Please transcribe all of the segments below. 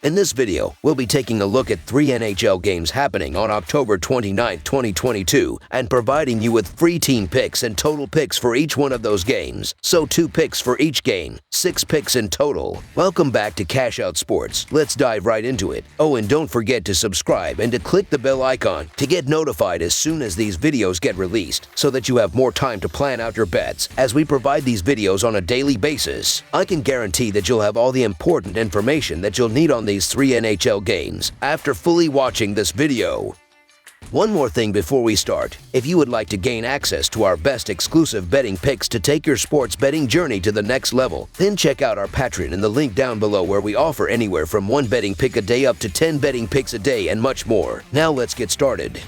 In this video, we'll be taking a look at 3 NHL games happening on October 29, 2022, and providing you with free team picks and total picks for each one of those games. So 2 picks for each game, 6 picks in total. Welcome back to Cash Out Sports. Let's dive right into it. Oh, and don't forget to subscribe and to click the bell icon to get notified as soon as these videos get released, so that you have more time to plan out your bets as we provide these videos on a daily basis. I can guarantee that you'll have all the important information that you'll need on these 3 NHL games after fully watching this video. One more thing before we start. If you would like to gain access to our best exclusive betting picks to take your sports betting journey to the next level, then check out our Patreon in the link down below, where we offer anywhere from 1 betting pick a day up to 10 betting picks a day and much more. Now let's get started.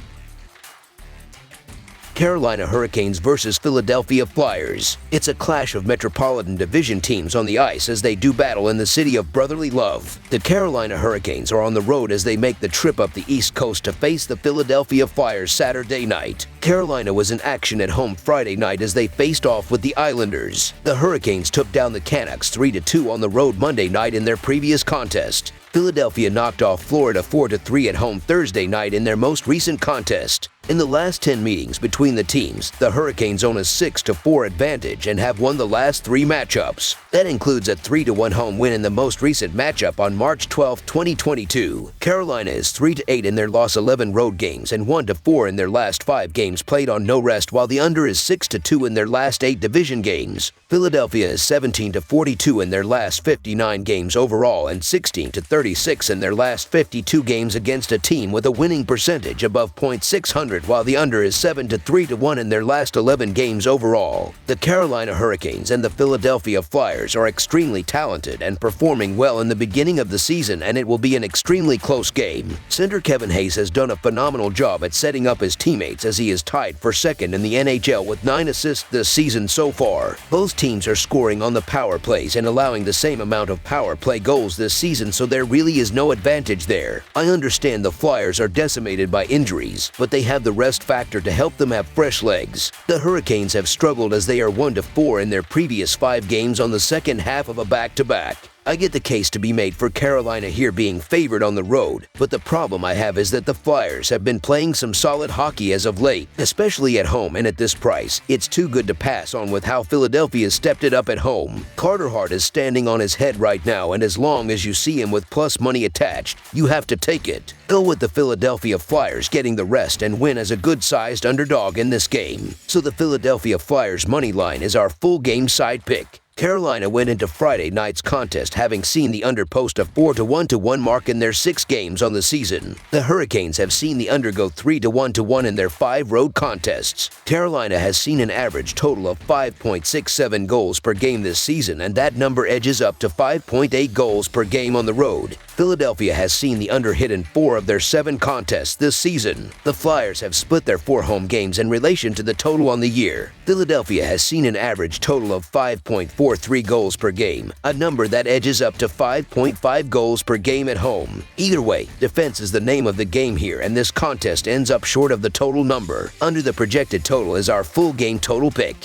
Carolina Hurricanes versus Philadelphia Flyers. It's a clash of Metropolitan Division teams on the ice as they do battle in the city of brotherly love. The Carolina Hurricanes are on the road as they make the trip up the East Coast to face the Philadelphia Flyers Saturday night. Carolina was in action at home Friday night as they faced off with the Islanders. The Hurricanes took down the Canucks 3-2 on the road Monday night in their previous contest. Philadelphia knocked off Florida 4-3 at home Thursday night in their most recent contest. In the last 10 meetings between the teams, the Hurricanes own a 6-4 advantage and have won the last 3 matchups. That includes a 3-1 home win in the most recent matchup on March 12, 2022. Carolina is 3-8 in their lost 11 road games and 1-4 in their last 5 games played on no rest, while the under is 6-2 in their last 8 division games. Philadelphia is 17-42 in their last 59 games overall and 16-36 in their last 52 games against a team with a winning percentage above .600, while the under is 7-3-1 in their last 11 games overall. The Carolina Hurricanes and the Philadelphia Flyers are extremely talented and performing well in the beginning of the season, and it will be an extremely close game. Center Kevin Hayes has done a phenomenal job at setting up his teammates as he is tied for second in the NHL with 9 assists this season so far. Both teams are scoring on the power plays and allowing the same amount of power play goals this season, so there really is no advantage there. I understand the Flyers are decimated by injuries, but they have the rest factor to help them have fresh legs. The Hurricanes have struggled as they are 1-4 in their previous 5 games on the second half of a back-to-back. I get the case to be made for Carolina here being favored on the road, but the problem I have is that the Flyers have been playing some solid hockey as of late, especially at home, and at this price, it's too good to pass on with how Philadelphia stepped it up at home. Carter Hart is standing on his head right now, and as long as you see him with plus money attached, you have to take it. Go with the Philadelphia Flyers getting the rest and win as a good-sized underdog in this game. So the Philadelphia Flyers money line is our full game side pick. Carolina went into Friday night's contest having seen the under post a 4-1 mark in their 6 games on the season. The Hurricanes have seen the under go 3-1 in their 5 road contests. Carolina has seen an average total of 5.67 goals per game this season, and that number edges up to 5.8 goals per game on the road. Philadelphia has seen the under hit in 4 of their 7 contests this season. The Flyers have split their 4 home games in relation to the total on the year. Philadelphia has seen an average total of 5.43 goals per game, a number that edges up to 5.5 goals per game at home. Either way, defense is the name of the game here, and this contest ends up short of the total number. Under the projected total is our full game total pick.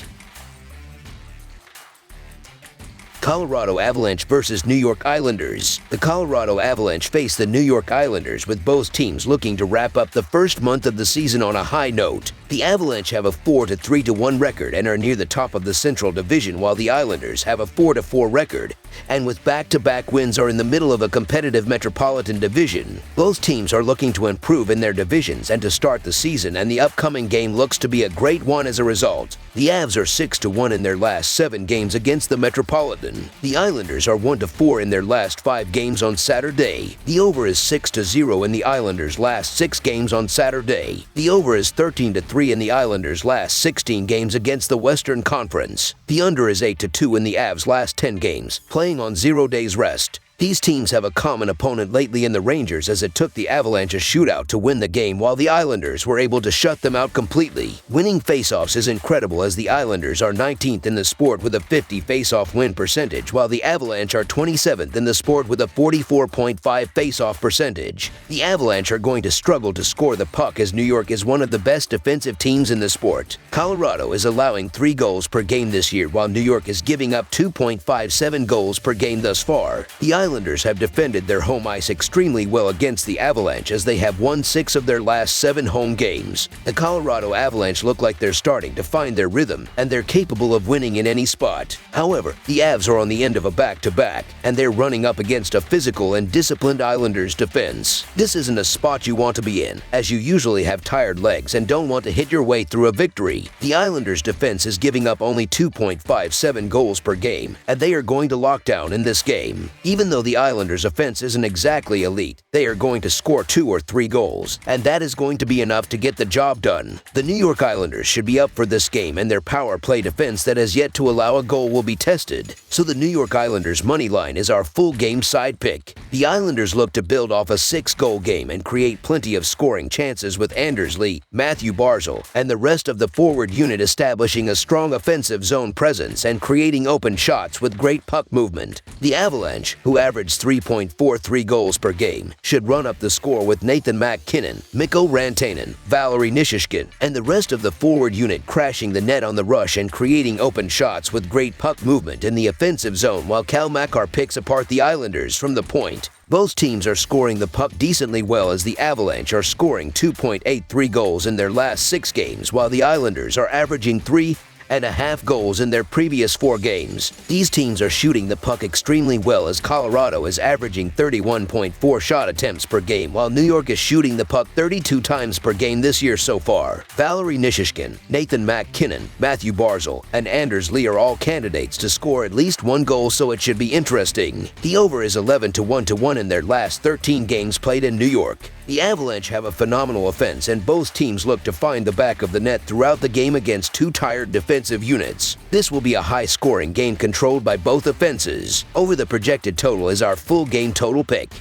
Colorado Avalanche versus New York Islanders. The Colorado Avalanche face the New York Islanders, with both teams looking to wrap up the first month of the season on a high note. The Avalanche have a 4-3-1 record and are near the top of the Central Division, while the Islanders have a 4-4 record and with back-to-back wins are in the middle of a competitive Metropolitan Division. Both teams are looking to improve in their divisions and to start the season, and the upcoming game looks to be a great one as a result. The Avs are 6-1 in their last 7 games against the Metropolitan. The Islanders are 1-4 in their last 5 games on Saturday. The over is 6-0 in the Islanders' last 6 games on Saturday. The over is 13-3 in the Islanders' last 16 games against the Western Conference. The under is 8-2 in the Avs' last 10 games, playing on 0 days rest. These teams have a common opponent lately in the Rangers, as it took the Avalanche a shootout to win the game, while the Islanders were able to shut them out completely. Winning faceoffs is incredible, as the Islanders are 19th in the sport with a 50 faceoff win percentage, while the Avalanche are 27th in the sport with a 44.5 faceoff percentage. The Avalanche are going to struggle to score the puck, as New York is one of the best defensive teams in the sport. Colorado is allowing 3 goals per game this year, while New York is giving up 2.57 goals per game thus far. The Islanders have defended their home ice extremely well against the Avalanche as they have won 6 of their last 7 home games. The Colorado Avalanche look like they're starting to find their rhythm, and they're capable of winning in any spot. However, the Avs are on the end of a back-to-back, and they're running up against a physical and disciplined Islanders defense. This isn't a spot you want to be in, as you usually have tired legs and don't want to hit your way through a victory. The Islanders defense is giving up only 2.57 goals per game, and they are going to lock down in this game. Even though the Islanders' offense isn't exactly elite, they are going to score 2 or 3 goals, and that is going to be enough to get the job done. The New York Islanders should be up for this game, and their power play defense that has yet to allow a goal will be tested. So the New York Islanders money line is our full game side pick. The Islanders look to build off a 6-goal game and create plenty of scoring chances with Anders Lee, Matthew Barzal, and the rest of the forward unit establishing a strong offensive zone presence and creating open shots with great puck movement. The Avalanche, who average 3.43 goals per game, should run up the score with Nathan MacKinnon, Mikko Rantanen, Valeri Nichushkin, and the rest of the forward unit crashing the net on the rush and creating open shots with great puck movement in the offensive zone while Cal Makar picks apart the Islanders from the point. Both teams are scoring the puck decently well as the Avalanche are scoring 2.83 goals in their last 6 games while the Islanders are averaging 3.5 goals in their previous 4 games. These teams are shooting the puck extremely well as Colorado is averaging 31.4 shot attempts per game while New York is shooting the puck 32 times per game this year so far. Valeri Nichushkin, Nathan MacKinnon, Matthew Barzal, and Anders Lee are all candidates to score at least 1 goal, so it should be interesting. The over is 11-1 in their last 13 games played in New York. The Avalanche have a phenomenal offense, and both teams look to find the back of the net throughout the game against 2 tired defensive units. This will be a high-scoring game controlled by both offenses. Over the projected total is our full game total pick.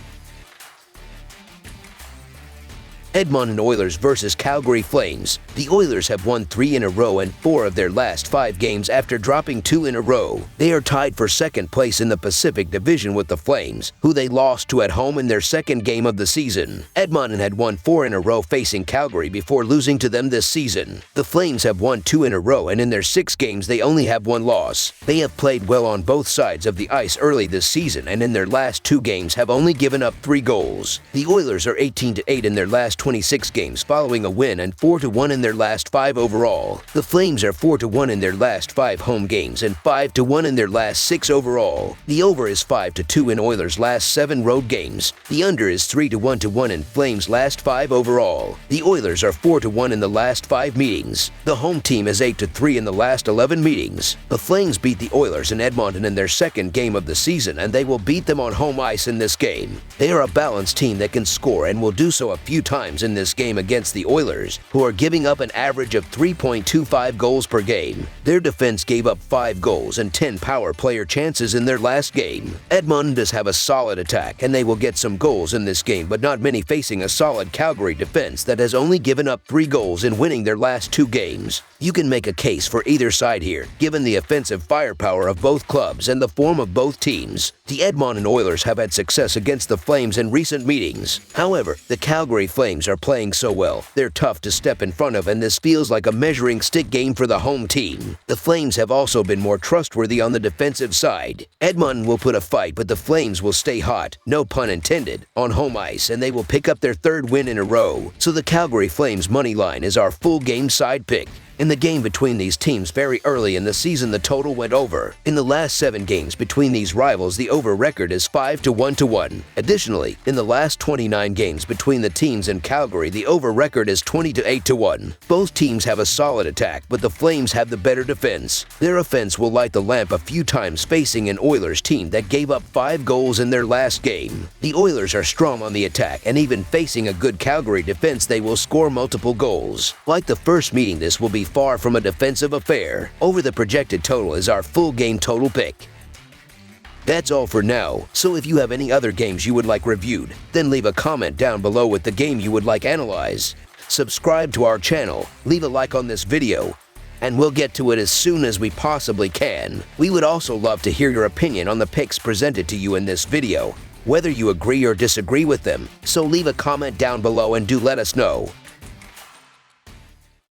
Edmonton Oilers versus Calgary Flames. The Oilers have won 3 in a row and 4 of their last 5 games after dropping 2 in a row. They are tied for second place in the Pacific Division with the Flames, who they lost to at home in their second game of the season. Edmonton had won 4 in a row facing Calgary before losing to them this season. The Flames have won 2 in a row, and in their 6 games they only have 1 loss. They have played well on both sides of the ice early this season, and in their last 2 games have only given up 3 goals. The Oilers are 18-8 in their last 26 games following a win and 4-1 in their last 5 overall. The Flames are 4-1 in their last 5 home games and 5-1 in their last 6 overall. The over is 5-2 in Oilers' last 7 road games. The under is 3-1 in Flames' last 5 overall. The Oilers are 4-1 in the last 5 meetings. The home team is 8-3 in the last 11 meetings. The Flames beat the Oilers in Edmonton in their second game of the season, and they will beat them on home ice in this game. They are a balanced team that can score and will do so a few times in this game against the Oilers, who are giving up an average of 3.25 goals per game. Their defense gave up 5 goals and 10 power player chances in their last game. Edmonton does have a solid attack, and they will get some goals in this game, but not many, facing a solid Calgary defense that has only given up 3 goals in winning their last 2 games. You can make a case for either side here, given the offensive firepower of both clubs and the form of both teams. The Edmonton Oilers have had success against the Flames in recent meetings. However, the Calgary Flames are playing so well, they're tough to step in front of, and this feels like a measuring stick game for the home team. The Flames have also been more trustworthy on the defensive side. Edmonton will put a fight, but the Flames will stay hot, no pun intended, on home ice, and they will pick up their 3rd win in a row. So the Calgary Flames money line is our full game side pick. In the game between these teams very early in the season, the total went over. In the last 7 games between these rivals, the over record is 5-1. Additionally, in the last 29 games between the teams in Calgary, the over record is 20-8-1. Both teams have a solid attack, but the Flames have the better defense. Their offense will light the lamp a few times facing an Oilers team that gave up 5 goals in their last game. The Oilers are strong on the attack, and even facing a good Calgary defense, they will score multiple goals. Like the first meeting, this will be far from a defensive affair. Over the projected total is our full game total pick. That's all for now, so if you have any other games you would like reviewed, then leave a comment down below with the game you would like analyzed. Subscribe to our channel, leave a like on this video, and we'll get to it as soon as we possibly can. We would also love to hear your opinion on the picks presented to you in this video, whether you agree or disagree with them, so leave a comment down below and do let us know.